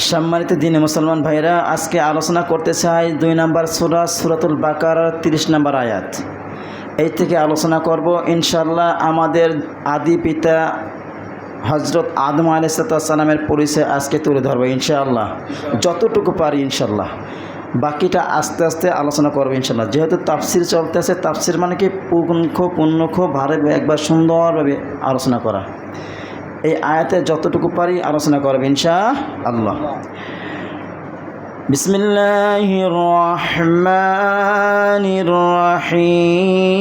সম্মানিত দ্বীনি মুসলমান ভাইরা, আজকে আলোচনা করতে চাই 2 নম্বর সূরা সূরাতুল বাকারার 30 নম্বর আয়াত। এই থেকে আলোচনা করব ইনশাআল্লাহ। আমাদের আদি পিতা হযরত আদম আলাইহিস সালামের পরিচয় আজকে তুলে ধরব ইনশাআল্লাহ, যতটুকু পারি ইনশাআল্লাহ। বাকিটা আস্তে আস্তে আলোচনা করব ইনশাআল্লাহ। যেহেতু তাফসির চলতেছে, তাফসির মানে কি পুঙ্খ ভাবে একবার সুন্দরভাবে আলোচনা করা। এই আয়াতে যতটুকু পারি আলোচনা করব ইনশাআল্লাহ। বিসমিল্লাহির রহমানির রহিম।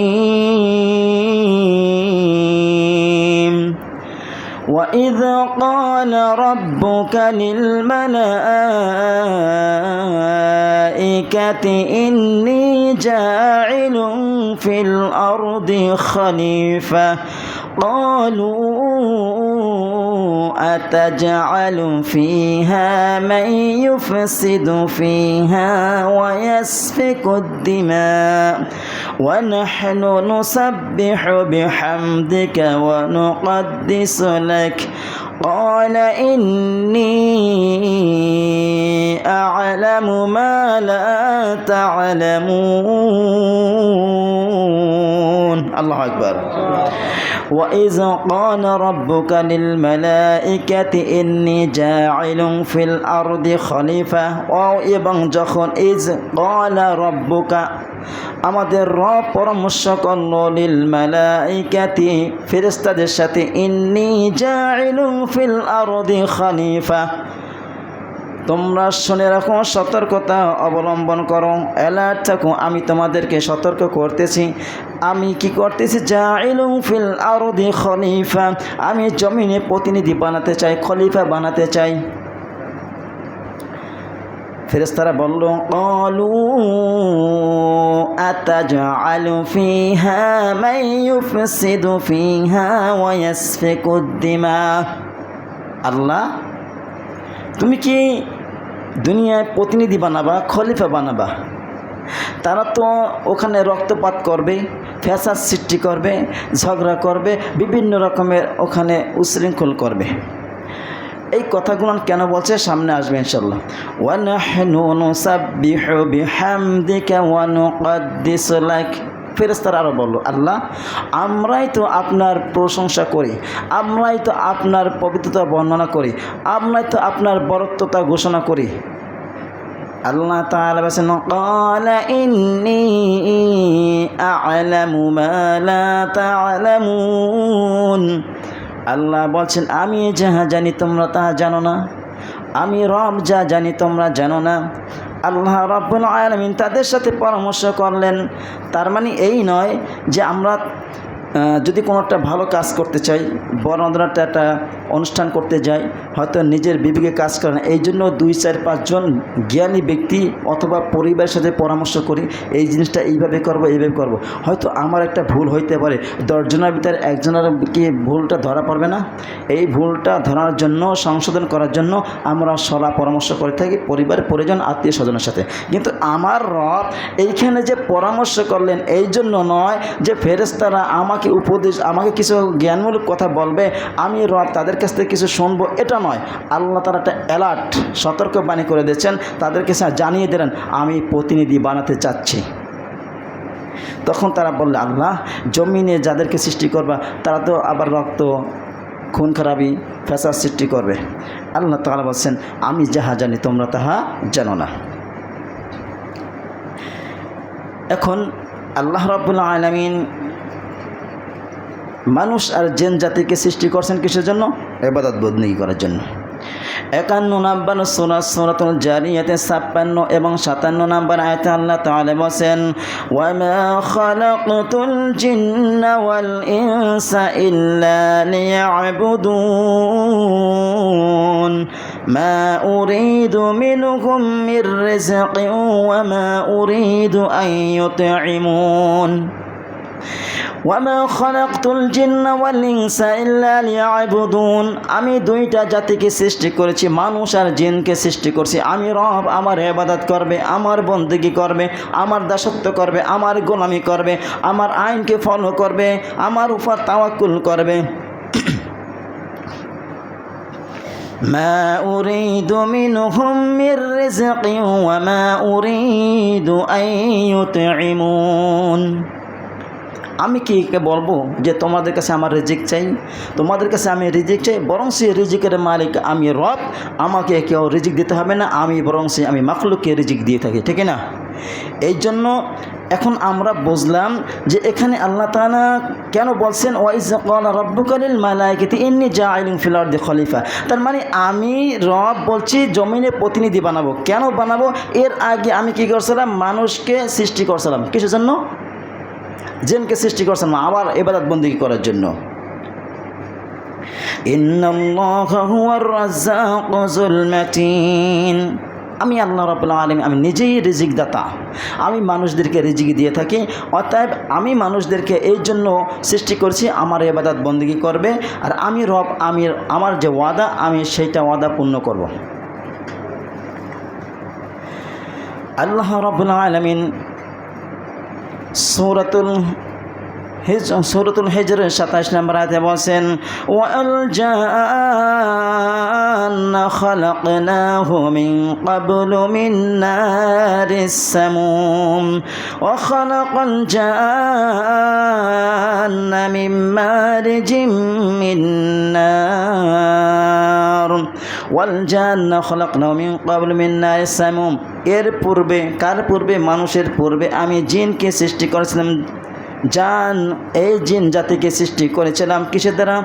وَإِذْ قَالَ رَبُّكَ لِلْمَلَائِكَةِ إِنِّي جَاعِلٌ فِي الْأَرْضِ خَلِيفَةً قالوا أتجعل فيها من يفسد فيها ويسفك الدماء ونحن نسبح بحمدك ونقدس لك قال إني أعلم ما لا تعلمون الله أكبر وإذ قال ربك للملائكة إني جاعل في الأرض خليفة এবং যখন ইজ قال ربك আমাদের রব পরামর্শ করল লিল মালাইকাতি ফেরেশতাদের সাথে ইন্নী জাইলুন ফিল আরদি খলিফা, তোমরা শুনে রাখো, সতর্কতা অবলম্বন করো, অ্যালার্ট থাকো। আমি তোমাদেরকে সতর্ক করতেছি। আমি কি করতেছি? জাইলুন ফিল আরদি খলিফা, আমি জমিনে প্রতিনিধি বানাতে চাই, খলিফা বানাতে চাই। ফেরেশতারা বলল ক্বালু আতাজআলু ফিহা মান ইউফসিদু ফিহা ওয়া ইয়াসফিকুদ দিমা, আল্লাহ তুমি কি দুনিয়ায় প্রতিনিধি বানাবা, খলিফা বানাবা? তারা তো ওখানে রক্তপাত করবে, ফ্যাসাদ সৃষ্টি করবে, ঝগড়া করবে, বিভিন্ন রকমের ওখানে উশৃঙ্খল করবে। এই কথাগুলো কেন বলছে সামনে আসবে ইনশাআল্লাহ। ওয়া নাহনু নুসাব্বিহু বিহামদিকা ওয়া নুকদ্দিসু লাক, ফেরেশতারা আরো বলল আল্লাহ আমরাই তো আপনার প্রশংসা করি, আমরাই তো আপনার পবিত্রতা বর্ণনা করি, আমরাই তো আপনার বরত্বতা ঘোষণা করি। আল্লাহ তাআলা বলেন ক্বালা ইন্নী আ'লামু মা লা তা'লামুন, আল্লাহ বলছেন আমি যাহা জানি তোমরা তাহা জানো না, আমি রব যা জানি তোমরা জানো না। আল্লাহ রাব্বুল আলামিন তাদের সাথে পরামর্শ করলেন। তার মানে এই নয় যে আমরা যদি কোনো একটা ভালো কাজ করতে চাই, বড় একটা অনুষ্ঠান করতে যাই, হয়তো নিজের বিবেকে কাজ করে না, এই জন্য 2-4-5 জন জ্ঞানী ব্যক্তি অথবা পরিবারের সাথে পরামর্শ করি, এই জিনিসটা এইভাবে করবো, এইভাবে করবো। হয়তো আমার একটা ভুল হইতে পারে, 10 জনের ভিতরে একজনের কি ভুলটা ধরা পড়বে না? এই ভুলটা ধরার জন্য, সংশোধন করার জন্য আমরা সলা পরামর্শ করে থাকি পরিবার, পরিজন, আত্মীয় স্বজনের সাথে। কিন্তু আমার রব এইখানে যে পরামর্শ করলেন এই জন্য নয় যে ফেরেশতারা আমাকে উপদেশ, আমাকে কিছু জ্ঞানমূলক কথা বলবে, আমি রব তাদের কাছ থেকে কিছু শুনবো, এটা নয়। আল্লাহ তারা একটা অ্যালার্ট, সতর্কবাণী করে দিয়েছেন, তাদেরকে জানিয়ে দিলেন আমি প্রতিনিধি বানাতে চাচ্ছি। তখন তারা বললে আল্লাহ জমিনে যাদেরকে সৃষ্টি করবা তারা তো আবার রক্ত, খুন খারাপি, ফ্যাসাদ সৃষ্টি করবে। আল্লাহ তাআলা বলছেন আমি যাহা জানি তোমরা তাহা জানো না। এখন আল্লাহ রাব্বুল আলামিন মানুষ আর জিন জাতিকে সৃষ্টি করছেন কিসের জন্য? ইবাদত বন্দেগী করার জন্য। 51 নম্বর সূরা সূরাতুল জারিয়াতে 56 এবং 57 নম্বর আয়াতে আল্লাহ তাআলা বলেন ওয়া মা খালাকতুল জিন্না ওয়াল ইনসা ইল্লা লিয়া'বুদুন মা উরিদু মিনহুম মির রিজকিন ওয়া মা উরিদু আন ইউতঈমুন ওয়ামা খালাকতুল জিন্না ওয়াল ইনসা ইল্লা লিয়া'বুদুন, আমি 2টা জাতিকে সৃষ্টি করেছি, মানুষ আর জিনকে সৃষ্টি করছি। আমি রব, আমার ইবাদত করবে, আমার বন্দেগী করবে, আমার দাসত্ব করবে, আমার গোলামি করবে, আমার আইনকে ফলো করবে, আমার উপর তাওয়াক্কুল করবে। মা উরিদু মিনহুম মির রিজকিন ওয়া মা উরিদু আন ইউতঈমুন। আমি কি বলবো যে তোমাদের কাছে আমার রিজিক চাই, তোমাদের কাছে আমি রিজিক চাই? বরং সে রিজিকের মালিক আমি রব, আমাকে কেউ রিজিক দিতে হবে না, আমি বরং সে আমি মাখলুককে রিজিক দিয়ে থাকি, ঠিক না? এই জন্য এখন আমরা বুঝলাম যে এখানে আল্লাহ তাআলা কেন বলছেন ওয়াইজ ক্বালা রাব্বুকা লিল মালাইকাতি ইন্নী জাইলুন ফিল আরদি খলিফা। তার মানে আমি রব বলছি জমিনে প্রতিনিধি বানাবো। কেন বানাবো? এর আগে আমি কি করছিলাম? মানুষকে সৃষ্টি করছিলাম কিসের জন্য? জিনকে সৃষ্টি করছেন আবার ইবাদত বন্দেগী করার জন্য। ইন্নাল্লাহা হুয়ার রাজ্জাকু যুল মাতিন। আমি আল্লাহ রাব্বুল আলামিন, আমি নিজেই রিজিক দাতা, আমি মানুষদেরকে রিজিক দিয়ে থাকি। অতএব আমি মানুষদেরকে এই জন্য সৃষ্টি করছি আমার ইবাদত বন্দেগী করবে, আর আমি রব, আমার যে ওয়াদা আমি সেইটা ওয়াদা পূর্ণ করব। আল্লাহ রাব্বুল আলামিন সূরাতুল হিজরের 27 নম্বর আয়াতে বলেন ওয়াল জান্না খালাকনাহু মিন ক্বাবলু মিন নারিস সামুম ওয়া খালাকাল জান্না মিন মারিজিম মিন নার ওয়াল জান্না খালাকনাহু মিন ক্বাবলু মিন নারিস সামুম। এর পূর্বে, কার পূর্বে? মানুষের পূর্বে আমি জিনকে সৃষ্টি করেছিলাম। জান, এই জিন জাতিকে সৃষ্টি করেছিলাম কিসের দ্বারা?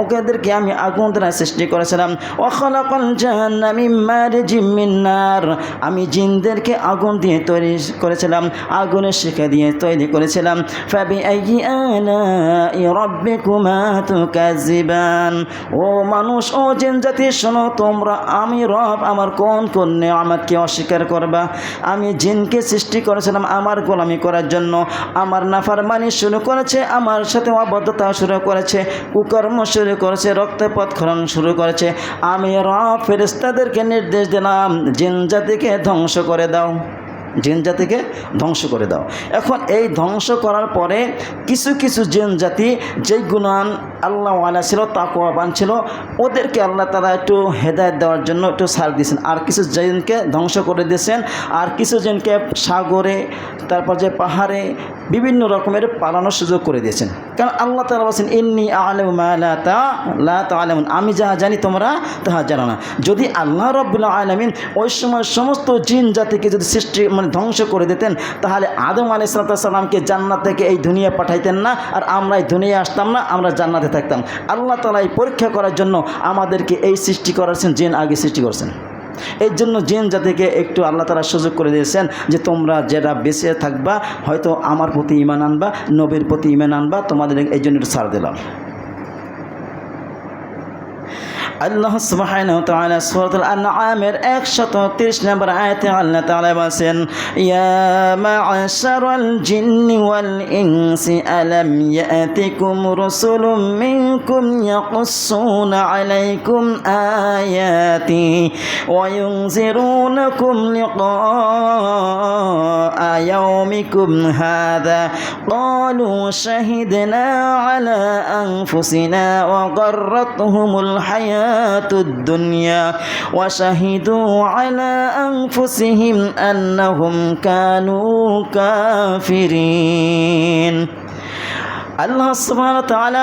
ওদেরকে আমি আগুন দ্বারা সৃষ্টি করেছিলাম। ওয়া খালাকাল জান্না মিন মারিজিম মিন নার, আমি জিনদেরকে আগুন দিয়ে তৈরি করেছিলাম, আগুনের শিখা দিয়ে তৈরি করেছিলাম। ফাবিআইয়ি আলাই রাব্বিকুমা তুকাযিবান। ও মানুষ, ও জিন জাতি শোনো তোমরা, আমি রব, আমার কোন কোন নিয়ামতকে অস্বীকার করবা? আমি জিনকে সৃষ্টি করেছিলাম আমার গোলামি করার জন্য, আমার নাফরমানি শুরু করেছে, আমার সাথে অবদ্ধতা শুরু করেছে, কুকর্ম শুরু করেছে, রক্তপাত খনন শুরু করেছে। আমি রব ফেরেশতাদেরকে নির্দেশ দিলাম জিন জাতিকে ধ্বংস করে দাও, জিন জাতিকে ধ্বংস করে দাও। এখন এই ধ্বংস করার পরে কিছু কিছু জিন জাতি যেই গুণান আল্লাহওয়ালা ছিল, তাকওয়াবান ছিল, ওদেরকে আল্লাহ তাআলা একটু হেদায়েত দেওয়ার জন্য একটু ছাড় দিয়েছেন, আর কিছু জিনকে ধ্বংস করে দিয়েছেন, আর কিছু জিনকে সাগরে, তারপর যে পাহাড়ে বিভিন্ন রকমের পালানোর সুযোগ করে দিয়েছেন। কারণ আল্লাহ তাআলা বলেছেন ইন্নী আ'লামু মা লা তা'লামুন, আমি যাহা জানি তোমরা তাহা জানো না। যদি আল্লাহ রাব্বুল আলামিন ওই সময় সমস্ত জিন জাতিকে যদি সৃষ্টি ধ্বংস করে দিতেন, তাহলে আদম আলাইহিস সালামকে জান্নাত থেকে এই দুনিয়া পাঠাইতেন না, আর আমরা এই দুনিয়া আসতাম না, আমরা জান্নাতে থাকতাম। আল্লাহ তাআলা এই পরীক্ষা করার জন্য আমাদেরকে এই সৃষ্টি করেছেন, জিন আগে সৃষ্টি করেছেন। এই জন্য জিন জাতিকে একটু আল্লাহ তাআলা সুযোগ করে দিয়েছেন যে তোমরা যেটা বেঁচে থাকবা, হয়তো আমার প্রতি ঈমান আনবা, নবীর প্রতি ঈমান আনবা, তোমাদের এই জন্য একটু ছাড় দিলাম। আল্লাহ সুবহানাহু ওয়া তাআলা সূরাতুল আনআমের 130 নম্বর আয়াতে আল্লাহ তাআলা বলেন ইয়া মা'আশারাল জিন্নি ওয়াল ইনসি আলাম ইয়াতিকুম রাসূলুম মিনকুম ইয়াকুসসুনা আলাইকুম আয়াতি ওয়া ইউনজিরুনাকুম লিকাআ ইয়াউমিকুম হাযা ক্বালু শাহিদনা আলা আনফুসিনা ওয়া গাররাতহুমুল হায়াত الدنيا وشهدوا على أنفسهم أنهم كانوا كافرين। আল্লাহ সুবহানাহু ওয়া তাআলা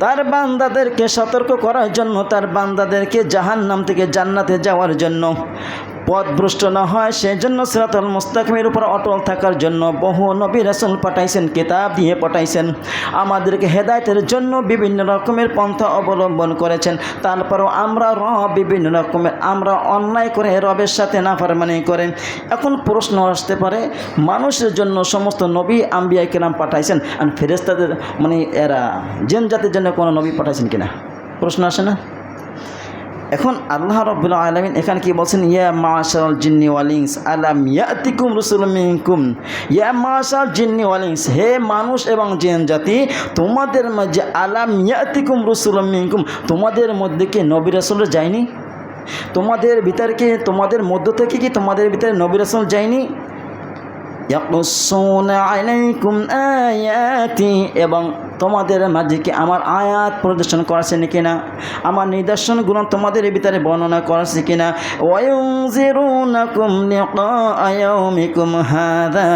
তার বান্দাদেরকে সতর্ক করার জন্য, তার বান্দাদেরকে জাহান্নাম থেকে জান্নাতে যাওয়ার জন্য, পথভ্রষ্ট না হয় সেজন্য সিরাতুল মুস্তাকিমের উপর অটল থাকার জন্য বহু নবী রাসূল পাঠাইছেন, কিতাব দিয়ে পাঠাইছেন, আমাদেরকে হেদায়েতের জন্য বিভিন্ন রকমের পন্থা অবলম্বন করেছেন। তারপরও আমরা বিভিন্ন রকমের আমরা অন্যায় করে রবের সাথে নাফরমানি করেন। এখন প্রশ্ন আসতে পারে, মানুষের জন্য সমস্ত নবী আম্বিয়া কিরাম পাঠাইছেন, আর ফেরেশতাদের এরা জিন জাতির জন্য কোনো নবী পাঠাইছেন কিনা প্রশ্ন আসে না? এখন আল্লাহ রাব্বুল আলামিন এখানে কি বলছেন? ইয়া মা'শারাল জিন্নি ওয়াল ইনস আলাম ইয়াতিকুম রাসূলুম মিনকুম। ইয়া মা'শারাল জিন্নি ওয়াল ইনস, হে মানুষ এবং জিন জাতি, তোমাদের মাঝে আলাম ইয়াতিকুম রাসূলুম মিনকুম, তোমাদের মধ্যে কি নবী রাসূল যায়নি? তোমাদের ভিতরে কি, তোমাদের মধ্য থেকে কি তোমাদের ভিতরে নবী রাসূল যায়নি? ইয়াকুসসুনা আলাইকুম আয়াতি, এবং তোমাদের মাঝে কি আমার আয়াত প্রদর্শন করেছে কিনা, আমার নিদর্শনগুলো তোমাদের ভিতরে বর্ণনা করেছে কিনা। ওয়ায়ুনজিরুনাকুম লিকা ইয়াউমিকুম হাযা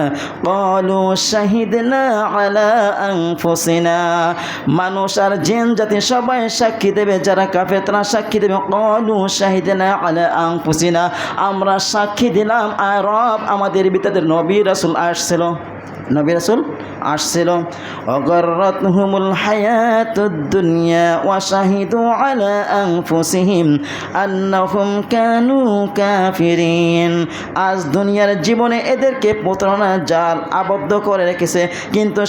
ক্বালু শাহিদনা আলা আনফুসিনা, মানুষ আর জিন জাতি সবাই সাক্ষী দেবে, যারা কাফের তারা সাক্ষী দেবে। ক্বালু শাহিদনা আলা আনফুসিনা, আমরা সাক্ষী দিলাম আর রব আমাদের ভিতরে নবী রাসূল আসছিল, নবী রাসূল আসছিল। অগররতহুমুল হায়াতুদ দুনিয়া ওয়া শাহিদু আলা আনফুসিহিম আন্নাহুম কানু কাফিরিন, আজ দুনিয়ার জীবনে এদেরকে প্রতারণার জাল আবদ্ধ করে রেখেছে, কিন্তু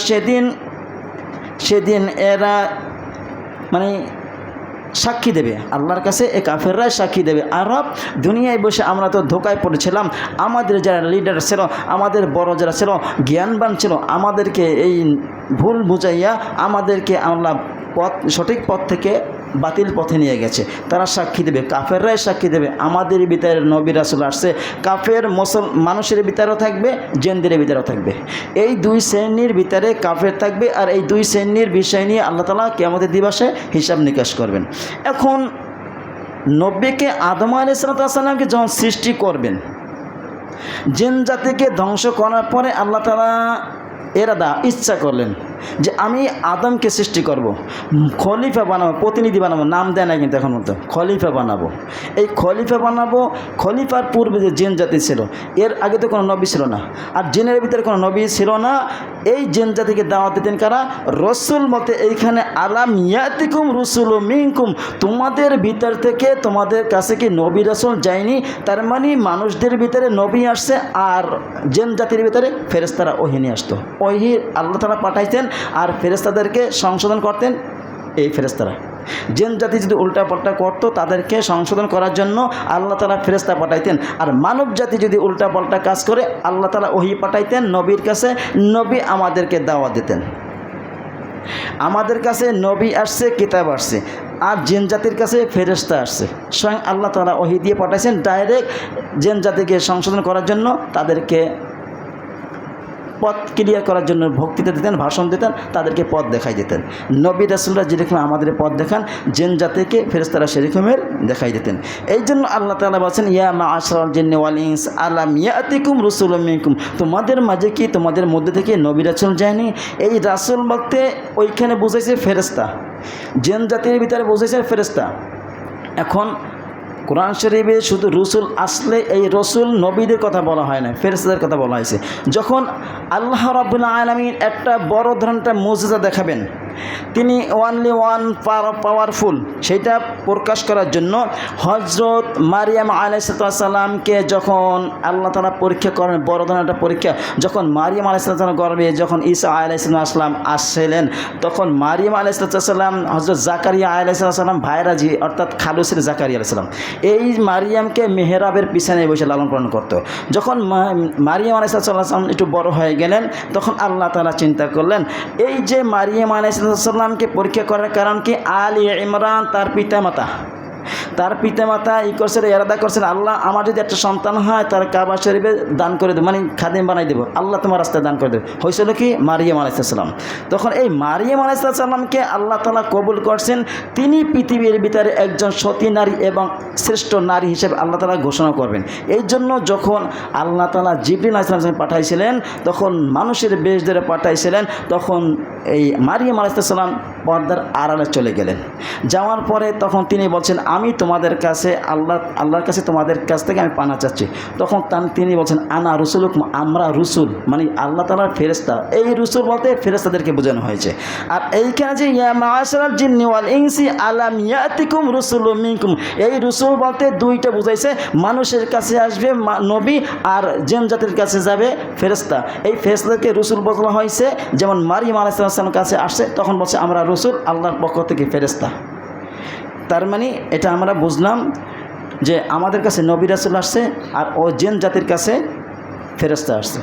সেদিন এরা মানে সাক্ষী দেবে আল্লাহর কাছে, এ কাফেররাই সাক্ষী দেবে। আরব দুনিয়ায় বসে আমরা তো ধোকায় পড়েছিলাম, আমাদের যারা লিডার ছিল, আমাদের বড় যারা ছিল, জ্ঞানবান ছিল, আমাদেরকে এই ভুল বুঝাইয়া আমাদেরকে আল্লাহ সঠিক পথ থেকে বাতিল পথে নিয়ে গেছে। তারা সাক্ষী দেবে, কাফেররাই সাক্ষী দেবে আমাদের ভিতরে নবী রাসূল আসছে। কাফের মানুষের ভিতরেও থাকবে, জিনদের ভিতরেও থাকবে। এই দুই শ্রেণীর ভিতরে কাফের থাকবে, আর এই দুই শ্রেণীর বিষয় নিয়ে আল্লাহ তাআলা কিয়ামতের দিবসে হিসাব নিকাশ করবেন। এখন নবীকে আদম আলাইহিস সালামকে যখন সৃষ্টি করবেন, জিন জাতিকে ধ্বংস করার পরে আল্লাহ তাআলা ইচ্ছা করলেন যে আমি আদমকে সৃষ্টি করব, খলিফা বানাবো, প্রতিনিধি বানাবো, নাম দেয় না কিন্তু এখন মতো, খলিফা বানাবো। এই খলিফা বানাবো, খলিফার পূর্বে যে জিন জাতি ছিল, এর আগে তো কোনো নবী ছিল না, আর জিনের ভিতরে কোনো নবী ছিল না। এই জিন জাতিকে দাওয়াত দিতেন কারা? রসুল মতে এইখানে আলাম ইয়াতিকুম রুসুল মিনকুম, তোমাদের ভিতর থেকে তোমাদের কাছে কি নবী রাসূল যায়নি? তার মানে মানুষদের ভিতরে নবী আসছে, আর জিন জাতির ভিতরে ফেরেশতারা ওহী নিয়ে আসতো। ওহী আল্লাহ তাআলা পাঠাইতেন, আর ফেরেশতাদেরকে সংশোধন করতেন এই ফেরেশতারা। জিন জাতি যদি উল্টাপাল্টা করতো তাদেরকে সংশোধন করার জন্য আল্লাহ তাআলা ফেরেশতা পাঠাইতেন, আর মানব জাতি যদি উল্টাপাল্টা কাজ করে আল্লাহ তাআলা ওহী পাঠাইতেন নবীর কাছে, নবী আমাদেরকে দাওয়াত দিতেন। আমাদের কাছে নবী আসছে, কিতাব আসছে, আর জিন জাতির কাছে ফেরেশতা আসছে। স্বয়ং আল্লাহ তাআলা ওহী দিয়ে পাঠাইছেন ডাইরেক্ট জিন জাতিকে সংশোধন করার জন্য, তাদেরকে পথ ক্লিয়ার করার জন্য বক্তৃতা দিতেন, ভাষণ দিতেন, তাদেরকে পথ দেখাই দিতেন। নবী রাসূলরা যেরকম আমাদের পথ দেখান, জিন জাতিকে ফেরেশতারা সেরকমের দেখাই দিতেন। এই জন্য আল্লাহ তাআলা বলেছেন ইয়া মাআশারাল জিন্নি ওয়াল ইনস আলাম ইয়াতিকুম রাসূলুম মিনকুম, তোমাদের মাঝে কি তোমাদের মধ্যে থেকে নবী রাসূল যায়নি? এই রাসূল বলতে ওইখানে বুঝাইছে ফেরেশতা, জিন জাতির ভিতরে বুঝাইছে ফেরেশতা। এখন কোরআন শরীফে শুধু রসুল আসলে এই রসুল নবীদের কথা বলা হয় না, ফেরেশতাদের কথা বলা হয়েছে। যখন আল্লাহ রাব্বুল আলামিন একটা বড় ধরনের মুজিজা দেখাবেন, তিনি ওয়ানলি ওয়ান পাওয়ারফুল, সেটা প্রকাশ করার জন্য হযরত মারিয়াম আলাইহিস সালামকে যখন আল্লাহ তাআলা পরীক্ষা করেন, বড় ধরনের একটা পরীক্ষা, যখন মারিয়াম আলাইহিস সালামের গর্ভে যখন ঈসা আলাইহিস সালাম আসছিলেন, তখন মারিয়াম আলাইহিস সালাম হযরত জাকারিয়া আলাইহিস সালাম ভাইরাজি অর্থাৎ খালুসের জাকারিয়া আলাইহিস সালাম এই মারিয়ামকে মেহরাবের পিছনে বসে লালন পালন করত। যখন মারিয়াম আলাইহিস সালাম একটু বড় হয়ে গেলেন, তখন আল্লাহ তাআলা চিন্তা করলেন এই যে মারিয়াম আলাইহিস সালামকে পরীক্ষা করার কারণ কি? আলী ইমরান তার পিতামাতা করছেন, এরাদা করছেন আল্লাহ আমার যদি একটা সন্তান হয় তার কাবা শরীফে দান করে দেবো, মানে খাদিম বানাই দেবো, আল্লাহ তোমার রাস্তায় দান করে দেবে। হয়েছিল কি? মারিয়াম আলাইহিস সালাম। তখন এই মারিয়াম আলাইহিস সালামকে আল্লাহ তাআলা কবুল করছেন, তিনি পৃথিবীর ভিতরে একজন সতী নারী এবং শ্রেষ্ঠ নারী হিসেবে আল্লাহ তাআলা ঘোষণা করবেন। এই জন্য যখন আল্লাহ তাআলা জিবরিল আলাইহিস সালাম পাঠাইছিলেন, তখন মানুষের বেশ ধরে পাঠাইছিলেন, তখন এই মারিয়াম আলাইহিস সালাম পর্দার আড়ালে চলে গেলেন। যাওয়ার পরে তখন তিনি বলছেন আমি তোমাদের কাছে আল্লাহর কাছে তোমাদের কাছ থেকে আমি পানা চাচ্ছি। তখন তিনি বলছেন আনা রসুলুকুম, আমরা রসুল, মানে আল্লাহ তাআলার ফেরেশতা। এই রসুল বলতে ফেরেশতাদেরকে বোঝানো হয়েছে। আর এইখানে যে ইয়া মাআশারাল জিন্নি ওয়াল ইনসি আলাম ইয়াতিকুম রসুলুম মিনকুম, এই রসুল বলতে দুইটা বুঝাইছে, মানুষের কাছে আসবে নবী আর জিন জাতির কাছে যাবে ফেরেশতা। এই ফেরেশতাদেরকে রসুল বলা হয়েছে। যেমন মারিয়াম আলাইহিস সালামের কাছে আসছে, তখন বলছে আমরা রসুল, আল্লাহর পক্ষ থেকে ফেরেশতা। তার মানে এটা আমরা বুঝলাম যে আমাদের কাছে নবী রাসূল আসছে, আর ও জিন জাতির কাছে ফেরেশতা আসছে।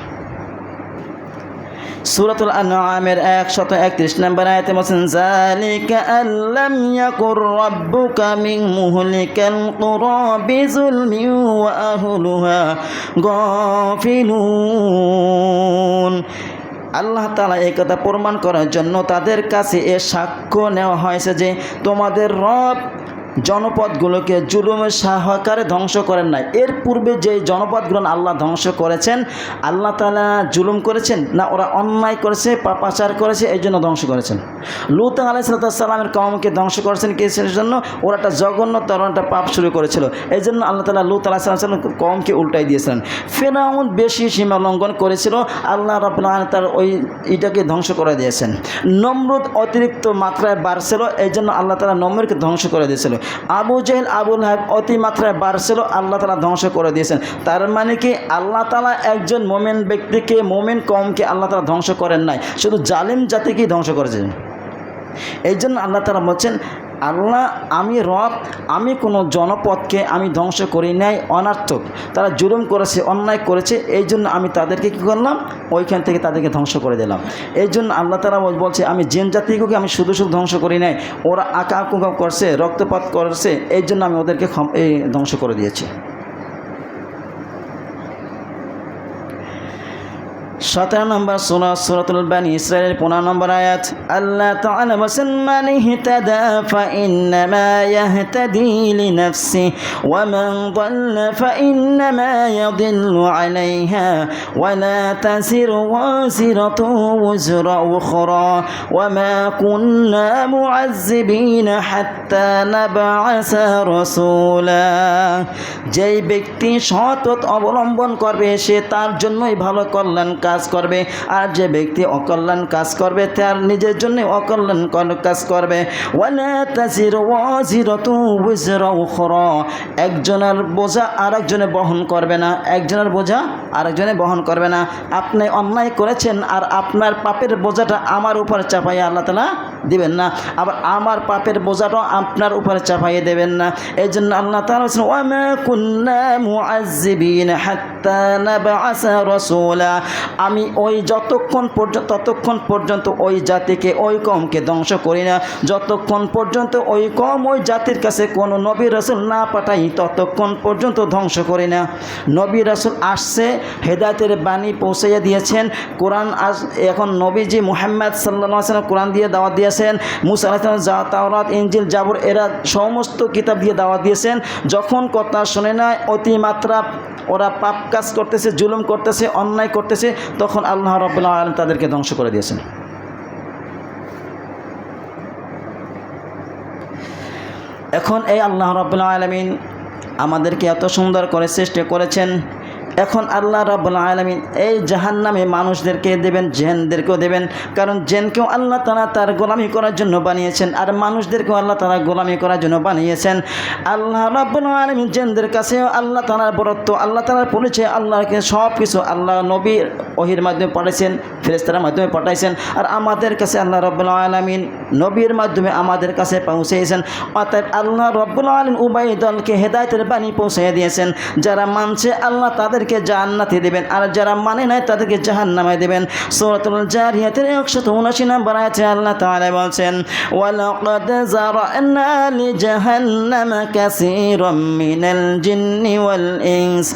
সূরাতুল আনআমের 131 নম্বর আয়াতে বলেন যালিকা আল্লাম ইয়াকুর রাব্বুকা মিন মুহলিকাল কুরা বিযুলমিন ওয়া আহলুহা গাফিলুন। আল্লাহ তাআলা এই কথা প্রমাণ করার জন্য তাদের কাছে এ সাক্ষ্য নেওয়া হয়েছে যে তোমাদের রব জনপদগুলোকে জুলুমের সহকারে ধ্বংস করেন নাই। এর পূর্বে যে জনপদগুলো আল্লাহ ধ্বংস করেছেন, আল্লাহ তাআলা জুলুম করেছেন না, ওরা অন্যায় করেছে, পাপাচার করেছে, এই জন্য ধ্বংস করেছেন। লূত আলাইহিস সালামের কওমকে ধ্বংস করেছেন কিসের জন্য? ওরা একটা জঘন্য একটা পাপ শুরু করেছিল, এই জন্য আল্লাহ তাআলা লূত আলাইহিস সালামের কওমকে উল্টাই দিয়েছিলেন। ফিরআউন বেশি সীমা লঙ্ঘন করেছিল, আল্লাহ রাব্বুল আলামিন তার ওই এটাকে ধ্বংস করে দিয়েছেন। নমরুদ অতিরিক্ত মাত্রায় বাড়ছিল, এই জন্য আল্লাহ তাআলা নমরুদকে ধ্বংস করে দিয়েছিল। আবু জেহেল আবু লাহাব অতি মাত্রায় বাড়ছিল, আল্লাহ তাআলা ধ্বংস করে দিয়েছেন। তার মানে কি আল্লাহ তাআলা একজন মোমেন ব্যক্তিকে, মোমেন কওমকে আল্লাহ তাআলা ধ্বংস করেন নাই, শুধু জালিম জাতিকেই ধ্বংস করেছেন। এই জন্য আল্লাহ তাআলা বলছেন, আল্লাহ আমি রব, আমি কোনো জনপদকে আমি ধ্বংস করি নাই অনার্থক, তারা জুলুম করেছে, অন্যায় করেছে, এই জন্য আমি তাদেরকে কী করলাম, ওইখান থেকে তাদেরকে ধ্বংস করে দিলাম। এই জন্য আল্লাহ তাআলা বলছে আমি জিন জাতিকে আমি শুধু ধ্বংস করি নাই, ওরা আঁকা করছে, রক্তপাত করেছে, এই জন্য আমি ওদেরকে ধ্বংস করে দিয়েছি। 17 নম্বর সূরা সূরাতুল বানি ইসরাঈলের 15 নম্বর আয়াত। আল্লাহ তাআলা বলেন, মান ইহতাদা ফাইন্নামা ইয়াহতাদি লিনাফসিহি ওয়া মান দাল্লা ফাইন্নামা ইয়াদিল্লু আলাইহা ওয়া লা তাসিরু ওয়াসিরাতু ওয়িজরা উখরা ওয়া মা কুন্না মুআযযিবিনা হাত্তা নাবআসা রাসূলা। যেই ব্যক্তি সৎ পথ অবলম্বন করবে সে তার জন্যই ভালো কল্যাণ কাজ করবে, আর যে ব্যক্তি অকল্যাণ কাজ করবে তার নিজের জন্য অকল্যাণ কাজ করবে। ওয়ালা তাজিরু ওয়াজিরাতু ওয়িজরা উখরা, একজনের বোঝা আরেকজনে বহন করবে না, একজনের বোঝা আরেকজনে বহন করবে না। আপনি অন্যায় করেছেন আর আপনার পাপের বোঝাটা আমার উপরে চাপাইয়া আল্লাহ তাআলা দিবেন না, আবার আমার পাপের বোঝাটাও আপনার উপরে চাপাইয়ে দেবেন না। এই জন্য আল্লাহ তাআলা বলেছেন, ওয়া মা কুন্না মুআযযিবিনা হাত্তা নাবআসা রাসূলা, আমি ওই ততক্ষণ পর্যন্ত ওই জাতিকে, ওই কওমকে ধ্বংস করি না যতক্ষণ পর্যন্ত ওই কওম ওই জাতির কাছে কোনো নবী রাসূল না পাঠাই, ততক্ষণ পর্যন্ত ধ্বংস করি না। নবী রাসূল আসছে, হেদায়েতের বাণী পৌঁছাইয়া দিয়েছেন, কোরআন এখন নবীজি মুহাম্মদ সাল্লাল্লাহু আলাইহি ওয়াসাল্লাম কোরআন দিয়ে দাওয়াত দিয়েছেন, মুসা আলাইহিস সালাম তাওরাত ইনজিল জাবুর এরা সমস্ত কিতাব দিয়ে দাওয়াত দিয়েছেন। যখন কথা শুনে না, অতিমাত্রা ওরা পাপ কাজ করতেছে, জুলুম করতেছে, অন্যায় করতেছে, তখন আল্লাহ রাব্বুল আলামিন তাদেরকে ধ্বংস করে দিয়েছেন। এখন এই আল্লাহ রাব্বুল আলামিন আমাদেরকে এত সুন্দর করে সৃষ্টি করেছেন, এখন আল্লাহ রাব্বুল আলামিন এই জাহান্নামে মানুষদেরকে দেবেন, জিনদেরকেও দেবেন, কারণ জিনকেও আল্লাহ তাআলা তার গোলামি করার জন্য বানিয়েছেন, আর মানুষদেরকেও আল্লাহ তাআলা গোলামি করার জন্য বানিয়েছেন। আল্লাহ রাব্বুল আলামিন জিনদের কাছেও আল্লাহ তাআলার বরত্ব, আল্লাহ তাআলার পরিচয়, আল্লাহকে সব কিছু আল্লাহ নবীর ওহীর মাধ্যমে পাঠাইছেন, ফেরেশতার মাধ্যমে পাঠাইছেন, আর আমাদের কাছে আল্লাহ রাব্বুল আলামিন নবীর মাধ্যমে আমাদের কাছে পৌঁছেছেন। অতএব আল্লাহ রাব্বুল আলামিন উভয় দলকে হেদায়েতের বাণী পৌঁছে দিয়েছেন। যারা মানছে আল্লাহ তাদেরকে জান্নাতে দেবেন, আর যারা মানে নাই তাদেরকে জাহান্নামে দেবেন। সূরাতুল জারিয়াতের 179 নম্বর আয়াতে আল্লাহ তাআলা বলেন, ওয়ালাকাদ যারানা লিজাহান্নামা কাসীরাম মিনাল জিন্নি ওয়াল ইনস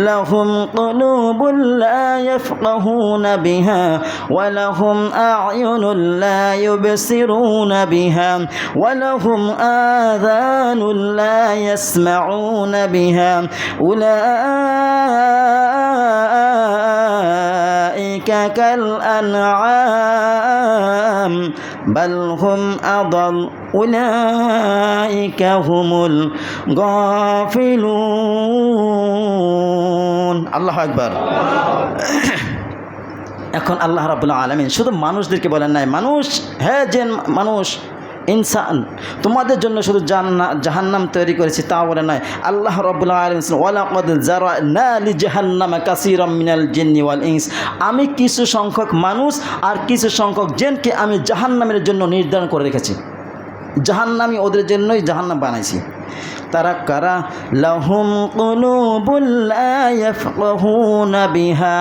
লাহুম কুলুবুন লা ইয়াফকাহুনা বিহা ওয়া লাহুম আ'য়ুনুন লা ইউবসিরুনা বিহা ওয়া লাহুম আযানুন লা ইয়াসমাউনা বিহা উলাইকা কাল আনআম বাল হুম আদাল উলাইকা হুমুল গাফিলুন। আল্লাহু আকবার। এখন আল্লাহ রাব্বুল আলামিন শুধু মানুষদেরকে বলেন নাই, মানুষ, হ্যাঁ জিন, মানুষ, ইনসান, তোমাদের জন্য শুধু জাহান্নাম তৈরি করেছি তা বলে নয়। আল্লাহ রাব্বুল আলামিন ওয়ালাকাদ যারানা লিজাহান্নামা কাসীরাম মিনাল জিন্নি ওয়াল ইনস, আমি কিছু সংখ্যক মানুষ আর কিছু সংখ্যক জিনকে আমি জাহান্নামের জন্য নির্ধারণ করে রেখেছি, জাহান্নামী ওদের জন্যই জাহান্নাম বানাইছি। তারা কারা? লাহুম কুলুবুল লা ইয়াফকাহুনা বিহা,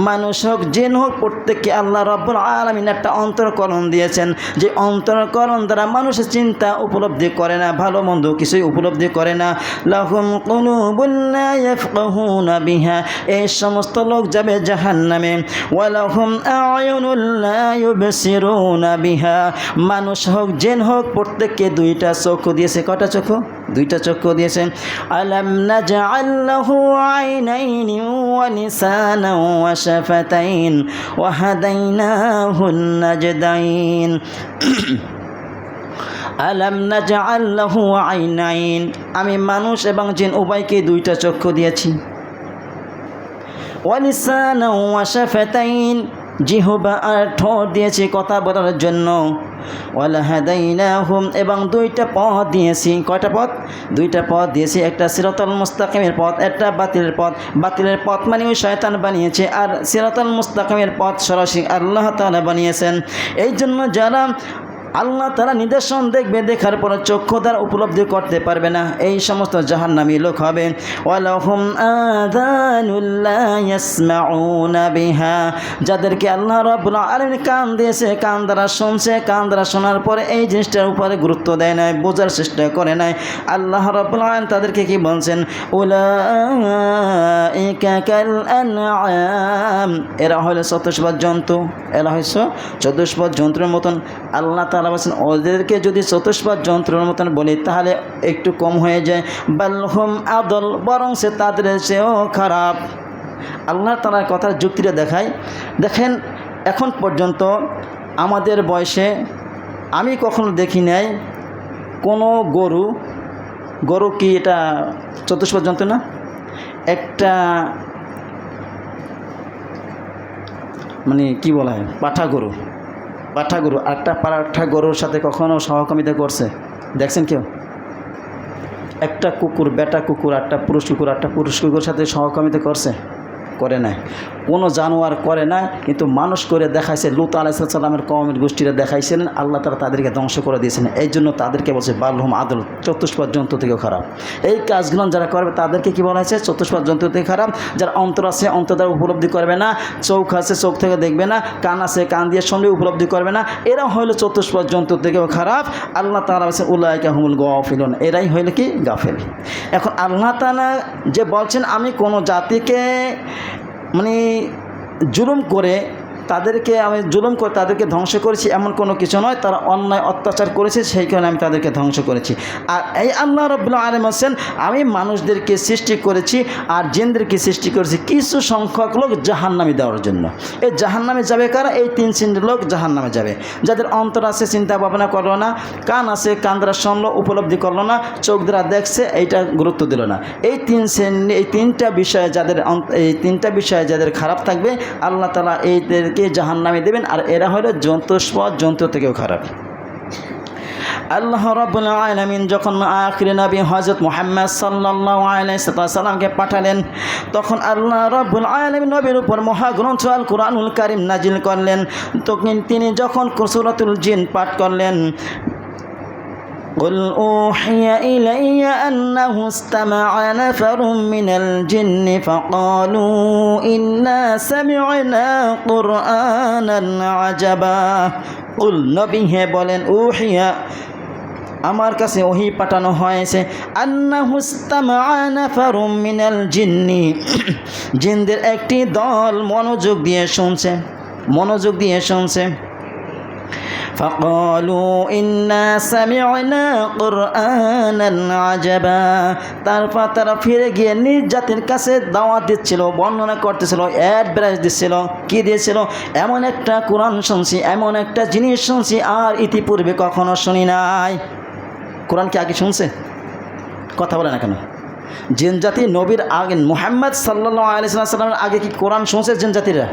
মানুষ হোক জিন হোক প্রত্যেককে আল্লাহ রাব্বুল আলামিন একটা অন্তরকরণ দিয়েছেন, যে অন্তরকরণ দ্বারা মানুষের চিন্তা উপলব্ধি করে না, ভালো মন্দ কিছুই উপলব্ধি করে না। লাহুম কুলুবুল লা ইয়াফকাহুনা বিহা, এই সমস্ত লোক যাবে জাহান্নামে। ওয়া লাহুম আ'য়ুনুল লা ইউবসিরুনা বিহা, মানুষ হোক জিন হোক প্রত্যেককে দুইটা চক্ষু দিয়েছে। কয়টা চক্ষু? দুইটা চক্ষু দিয়েছেন। আলাম নাজআল লাহু আইনাইনি ওয়া লিসানান ওয়া শাফাতাইন ওয়া হাদাইনাহুন নাজদাইন। আলাম নাজআল লাহু আইনাইন, আমি মানুষ এবং জিন উভয়কে দুইটা চক্ষু দিয়েছি। ওয়া লিসানান ওয়া শাফাতাইন, জিহ্বা আর ঠোঁট দিয়েছি কথা বলার জন্য। ওয়ালা হাদাইনাহুম, এবং দুইটা পথ দিয়েছি। কয়টা পথ? দুইটা পথ দিয়েছি, একটা সিরাতাল মুস্তাকিমের পথ, একটা বাতিলের পথ। বাতিলের পথ মানে ওই শয়তান বানিয়েছে, আর সিরাতাল মুস্তাকিমের পথ সরাসরি আল্লাহ তাআলা বানিয়েছেন। এই জন্য যারা আল্লাহ তারা নিদর্শন দেখবে, দেখার পর চক্ষু দ্বারা উপলব্ধি করতে পারবে না, এই সমস্ত জাহান্নামী লোক হবে। ওয়ালাহুম আযানুল লা ইয়াসমাউনা বিহা, যাদেরকে আল্লাহ রাব্বুল আলামিন কান দিয়েছে, কান দ্বারা শুনছে, কান দ্বারা শোনার পরে এই জিনিসটার উপরে গুরুত্ব দেয় নাই, বোঝার চেষ্টা করে নাই। আল্লাহ রাব্বুল আলামিন তাদেরকে কি বলছেন? উলাইকা কাল আনআম, এরা হলো চতুষ্পদ জন্তু, এরা হচ্ছে চতুষ্পদ জন্তুর মতন। আল্লাহ তাআলা বলেন ওদেরকে যদি চতুষ্পদ যন্ত্রের মতন বলি তাহলে একটু কম হয়ে যায়। বালহুম আদল, বরং সে তাদের চেয়েও খারাপ। আল্লাহ তাআলার কথার যুক্তিটা দেখায়। দেখেন, এখন পর্যন্ত আমাদের বয়সে আমি কখনো দেখি নাই কোনো গরু কি এটা চতুষ্পদ যন্ত্র না? একটা মানে কি বলা হয়, পাঠা গরু একটা পাঠা গরুর সাথে কখনো সহকামিতা করছে? দেখছেন কেউ? একটা কুকুর, বেটা কুকুর, একটা পুরুষ কুকুরের সাথে সহকামিতা করছে? করে নাই। কোনো জানোয়ার করে না, কিন্তু মানুষ করে দেখাইছে। লূত আলাইহিস সালামের কওমের গোষ্ঠীরা দেখাইছিলেন, আল্লাহ তাআলা তাদেরকে ধ্বংস করে দিয়েছেন। এই জন্য তাদেরকে বলছে বালহুম আদল, চতুষ্পদ জন্তু থেকেও খারাপ। এই কাজগুলো যারা করবে তাদেরকে কি বলা হয়েছে? চতুষ্পদ জন্তু থেকে খারাপ। যারা অন্তর আছে, অন্তর দ্বারা উপলব্ধি করবে না, চোখ আছে, চোখ থেকে দেখবে না, কান আছে, কান দিয়ে শুনলে উপলব্ধি করবে না, এরা হইলো চতুষ্পদ জন্তু থেকেও খারাপ। আল্লাহ তাআলা বলছেন উলাইকা হুমুল গাফিলুন, এরাই হইলো কি? গাফেল। এখন আল্লাহ তাআলা যে বলছেন আমি কোনো জাতিকে মানে জুলুম করে তাদেরকে ধ্বংস করেছি, এমন কোনো কিছু নয়। তারা অন্যায় অত্যাচার করেছে, সেই কারণে আমি তাদেরকে ধ্বংস করেছি। আর এই আল্লাহ রাব্বুল আলামিন বলেন আমি মানুষদেরকে সৃষ্টি করেছি আর জিনদেরকে সৃষ্টি করেছি কিছু সংখ্যক লোক জাহান্নামে দেওয়ার জন্য। এই জাহান্নামে যাবে কারা? এই তিন শ্রেণীর লোক জাহান্নামে যাবে। যাদের অন্তর আছে, চিন্তা ভাবনা করলো না, কান আছে, কান দ্বারা শুনলো, উপলব্ধি করলো না, চোখ দ্বারা দেখছে, এইটা গুরুত্ব দিল না। এই তিনটা বিষয়ে যাদের খারাপ থাকবে, আল্লাহ তাআলা এইদেরকে জাহান্নামে দেবেন। আর এরা হলো চতুষ্পদ জন্তু থেকেও খারাপ। আল্লাহ রাব্বুল আলামিন যখন আখির নবী হযরত মুহাম্মদ সাল্লাল্লাহু আলাইহি সাল্লামকে পাঠালেন, তখন আল্লাহ রাব্বুল আলামিন নবীর উপর মহাগ্রন্থ আল কুরআনুল কারীম নাজিল করলেন। তখন তিনি যখন সূরাতুল জিন পাঠ করলেন, قل أوحي إلي أنه استمع نفر من الجن فقالوا إنا سمعنا قرآنا عجبا। قل নবী হে বলেন, উহিয়া আমার কাছে ওহী পাঠানো হয়েছে, আন্নাহু ইসতামাআ নাফারুম মিনাল জিন্নি, জিনদের একটি দল মনোযোগ দিয়ে শুনছে। فقالوا إنا سمعنا قرآنا عجبا, তারপর তারা ফিরে গিয়ে নিজ জাতির কাছে দাওয়াত দিচ্ছিল, বর্ণনা করতেছিল, অ্যাডভাইস দিচ্ছিল। কি দিয়েছিল? এমন একটা কোরআন শুনছি, এমন একটা জিনিস শুনছি আর ইতিপূর্বে কখনো শুনি নাই। কোরআন কি আগে শুনছে? কথা বলে না কেন? জিন জাতি নবীর আগে, মুহাম্মদ সাল্লাল্লাহু আলাইহি ওয়াসাল্লামের আগে কি কোরআন শুনছে জিন জাতিরা?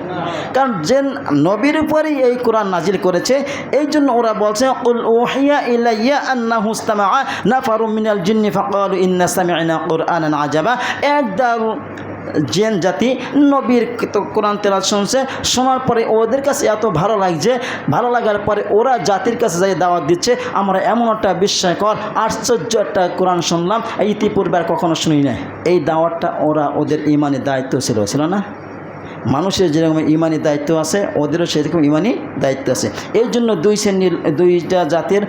কারণ জিন নবীর উপরেই এই কোরআন নাজিল করেছে। এই জন্য ওরা বলছে কুল উহিয়া ইলাইয়া আন্নাহু ইসতামাআ নাফারুম মিনাল জিন্নি ফাকালু ইন্না সামি'না কুরআনান আজাবা। একদল জিন জাতি নবীর কোরআন তেলাওয়াত শুনছে, শোনার পরে ওদের কাছে এত ভালো লাগছে, ভালো লাগার পরে ওরা জাতির কাছে যাই দাওয়াত দিচ্ছে, আমরা এমন একটা বিস্ময়কর আশ্চর্য একটা কোরআন শুনলাম, ইতিপূর্বে আর কখনো শুনি নাই। এই দাওয়াতটা ওদের ইমানি দায়িত্ব ছিল না? মানুষের যেরকম ইমানি দায়িত্ব আছে, ওদেরও সেরকম ইমানি দায়িত্ব আছে। এই জন্য দুইটা জাতির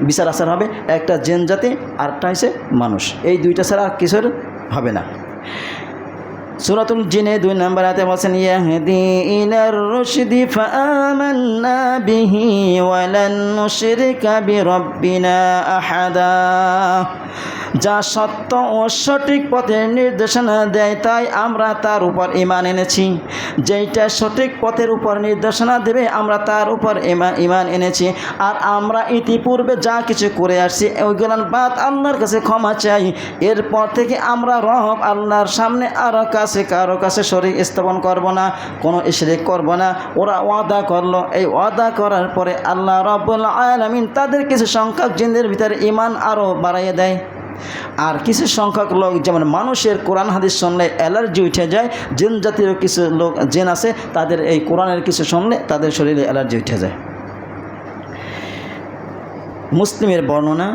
বিচার আচার হবে, একটা জিন জাতি আর একটা হচ্ছে মানুষ। এই দুইটা ছাড়া আর কিছুর হবে না। সূরাতুল জিনে 2 নম্বর আয়াতে বলেন, ইয়াহদি ইলার রুশদি ফাআমান্না বিহি ওয়া লান নুশরিকা বিরাব্বিনা আহাদা। যা সত্য ও সঠিক পথের নির্দেশনা দেয় তাই আমরা তার উপর ঈমান এনেছি। যেইটা সঠিক পথের উপর নির্দেশনা দেবে আমরা তার উপর ঈমান এনেছি। আর আমরা ইতিপূর্বে যা কিছু করে আসছি ওইগুলোর বাদ আল্লাহর কাছে ক্ষমা চাই। এরপর থেকে আমরা রব আল্লাহর সামনে কারো কাছে শরীক স্থাপন করব না, কোনো শিরক করব না। ওরা ওয়াদা করলো, এই ওয়াদা করার পরে আল্লাহ রাব্বুল আলামিন তাদের কিছু সংখ্যক জিনদের ভিতরে ঈমান আরও বাড়াইয়ে দেয়। আর কিছু সংখ্যক লোক, যেমন মানুষের কোরআন হাদিস শুনলে অ্যালার্জি উঠে যায়, জিন জাতীয় কিছু লোক জিন আছে, তাদের এই কোরআনের কিছু শুনলে তাদের শরীরে অ্যালার্জি উঠে যায়। মুসলিমের বর্ণনা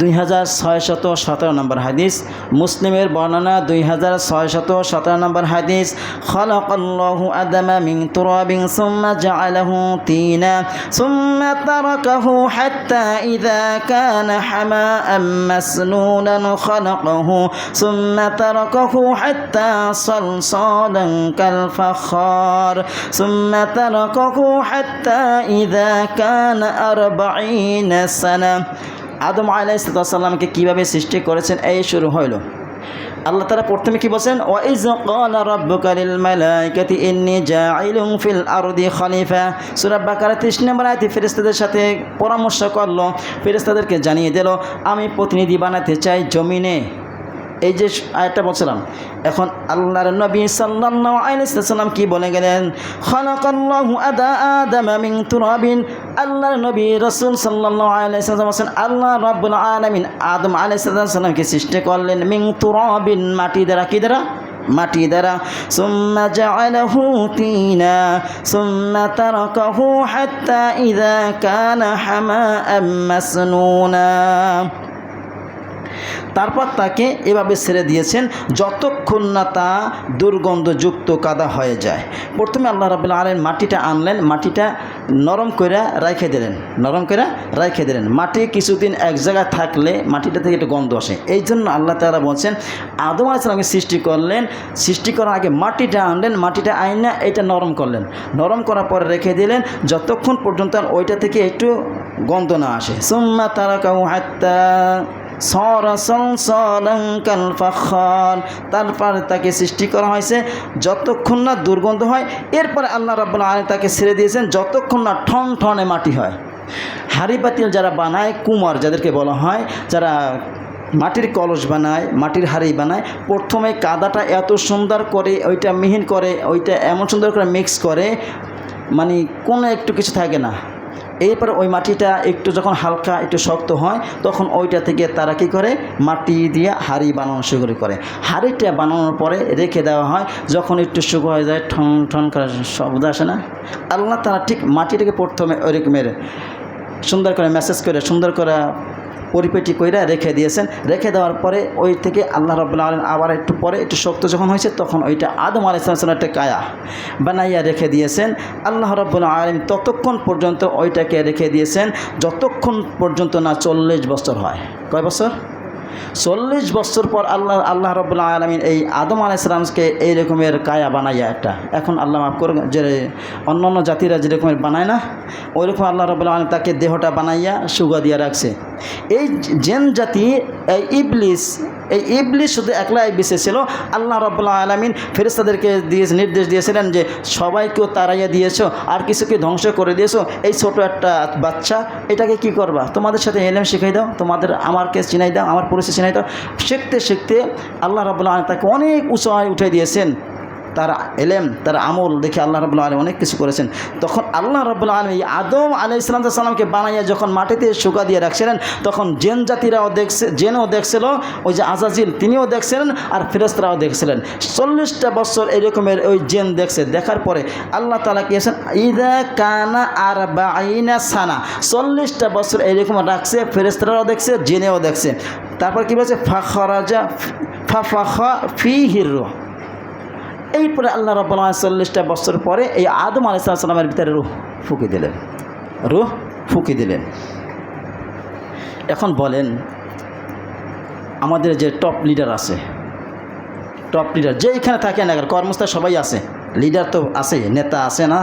2617 নম্বর হাদিস। মুসলিমের বর্ণনা 2617 নম্বর হাদিস। খালাকাল্লাহু আদামা মিন তুরাবিন সুম্মা জাআলাহু তিনা সুম্মা তারাকাহু হাত্তা ইযা কানা হামাআন মাসনুনান খালাকাহু সুম্মা তারাকাহু হাত্তা সালসালান কাল ফাখার সুম্মা তারাকাহু হাত্তা ইযা কানা 40 সানা। আদম আলাইহিস সালামকে কীভাবে সৃষ্টি করেছেন এই শুরু হইল। আল্লাহ তাআলা প্রথমে কি বলেন, ওয়াইজ ক্বালা রাব্বুকা লিল মালাইকাতি ইন্নী জাঈলুন ফিল আরদি খলিফা। সূরা বাকারা 30 নম্বর আয়াতে ফেরেশতাদের সাথে পরামর্শ করলো, ফেরেশতাদেরকে জানিয়ে দিল আমি প্রতিনিধি বানাতে চাই জমিনে। এই যে আয়াতটা বলছিলাম, এখন আল্লাহর নবী সাল্লাল্লাহু আলাইহি ওয়াসাল্লাম কি বলে গেলেন, খালাকাল্লাহু আদামা মিন তুরাবিন। আল্লাহর নবী রাসূল সাল্লাল্লাহু আলাইহি ওয়াসাল্লাম বলেন আল্লাহ রাব্বুল আলামিন আদম আলাইহিস সালামকে সৃষ্টি করলেন মিন তুরাবিন, মাটি দ্বারা। কি দ্বারা? মাটি দ্বারা। সুম্মা জাআলাহু তিনা সুম্মা তারাকাহু হাত্তা ইযা কানা হামাআন মাসনুনা। তারপর তাকে এভাবে ছেড়ে দিয়েছেন যতক্ষণ না তা দুর্গন্ধযুক্ত কাদা হয়ে যায়। প্রথমে আল্লাহ রাব্বুল আলামিন মাটিটা আনলেন, মাটিটা নরম করে রেখে দিলেন। মাটি কিছুদিন এক জায়গায় থাকলে মাটিটা থেকে একটা গন্ধ আসে। এই জন্য আল্লাহ তাআলা বলছেন আদম আলাইহিস সালামকে সৃষ্টি করলেন, সৃষ্টি করার আগে মাটিটা আনলেন, মাটিটা আইনা এটা নরম করলেন, নরম করার পরে রেখে দিলেন যতক্ষণ পর্যন্ত ওইটা থেকে একটু গন্ধ না আসে। সুম্মা তারাকাহু হাত্তা কাল ফাখার। তারপর তাকে সৃষ্টি করা হয়েছে যতক্ষণ না দুর্গন্ধ হয়। এরপরে আল্লাহ রাব্বুল আলামিন তাকে ছেড়ে দিয়েছেন যতক্ষণ না ঠনঠনে মাটি হয়। হাঁড়ি পাতিল যারা বানায়, কুমার যাদেরকে বলা হয়, যারা মাটির কলস বানায়, মাটির হাঁড়ি বানায়, প্রথমে কাদাটা এত সুন্দর করে ওইটা মিহিন করে, ওইটা এমন সুন্দর করে মিক্স করে, মানে কোনো একটু কিছু থাকে না। এরপরে ওই মাটিটা একটু যখন হালকা একটু শক্ত হয় তখন ওইটা থেকে তারা কী করে, মাটি দিয়ে হাঁড়ি বানানো শুরু করে। হাঁড়িটা বানানোর পরে রেখে দেওয়া হয়, যখন একটু শুকনো হয়ে যায় ঠন ঠন করে শব্দ আসে না, আল্লাহ তারা ঠিক মাটিটাকে প্রথমে ওই রকমের সুন্দর করে ম্যাসেজ করে সুন্দর করে পরিপেটি কইরা রেখে দিয়েছেন। রেখে দেওয়ার পরে ওই থেকে আল্লাহ রাব্বুল আলামিন আবার একটু পরে একটু শক্ত যখন হয়েছে তখন ওইটা আদম আলাইহিস সালামের একটা কায়া বানাইয়া রেখে দিয়েছেন আল্লাহ রাব্বুল আলামিন। ততক্ষণ পর্যন্ত ওইটাকে রেখে দিয়েছেন যতক্ষণ পর্যন্ত না 40 বছর হয়। কয় বছর? 40 বছর পর আল্লাহ রাব্বুল আলামিন এই আদম আলাইহিস সালামকে এই রকমের কায়া বানাইয়া একটা, এখন আল্লাহ মাফ করুন, যে অন্যান্য জাতিরা যেরকমের বানায় না ওই রকম আল্লাহ রাব্বুল আলামিন তাকে দেহটা বানাইয়া সুগা দিয়া রাখছে। এই জিন জাতি এই ইবলিস শুধু একলাই বেঁচে ছিল। আল্লাহ রাব্বুল আলামিন ফেরেশতাদেরকে নির্দেশ দিয়েছিলেন যে সবাইকেও তাড়াইয়া দিয়েছো আর কিছুকে ধ্বংস করে দিয়েছো, এই ছোট একটা বাচ্চা এটাকে কি করবা, তোমাদের সাথে এলেম শিখাই দাও, আমারকে চিনাই দাও, আমার পরিচয় চিনাই দাও। শিখতে শিখতে আল্লাহ রাব্বুল আলামিন তাকে অনেক উঁচায় উঠে দিয়েছেন। তার এলেম, তার আমল দেখে আল্লাহ রাব্বুল আলামিন অনেক কিছু করেছেন। তখন আল্লাহ রাব্বুল আলামিন এই আদম আলাইহিস সালামকে বানাইয়া যখন মাটিতে শুকা দিয়ে রাখছিলেন, তখন জিন জাতিরাও জিনও দেখছিল, ওই যে আজাজিল তিনিও দেখছিলেন, আর ফেরেশতারাও দেখছিলেন। 40টা বছর এরকমের ওই জিন দেখছে। দেখার পরে আল্লাহ তাআলা কি আছেন, ইদা কানা আরবাঈনা সানা, 40টা বছর এরকম রাখছে, ফেরেশতারাও দেখছে, জিনেও দেখছে। তারপর কি বলছে, ফাখরাজা ফাফাখা ফীহির রূহ। এরপরে আল্লাহ রাব্বুল আলামিন 40টা বছর পরে এই আদম আলাইহিস সালামের ভিতরে রূহ ফুঁকে দিলেন, রূহ ফুঁকে দিলেন। এখন বলেন, আমাদের যে টপ লিডার আছে, টপ লিডার যেইখানে থাকে না, কর্মস্থল সবাই আছে, লিডার তো আছে, নেতা আছে না,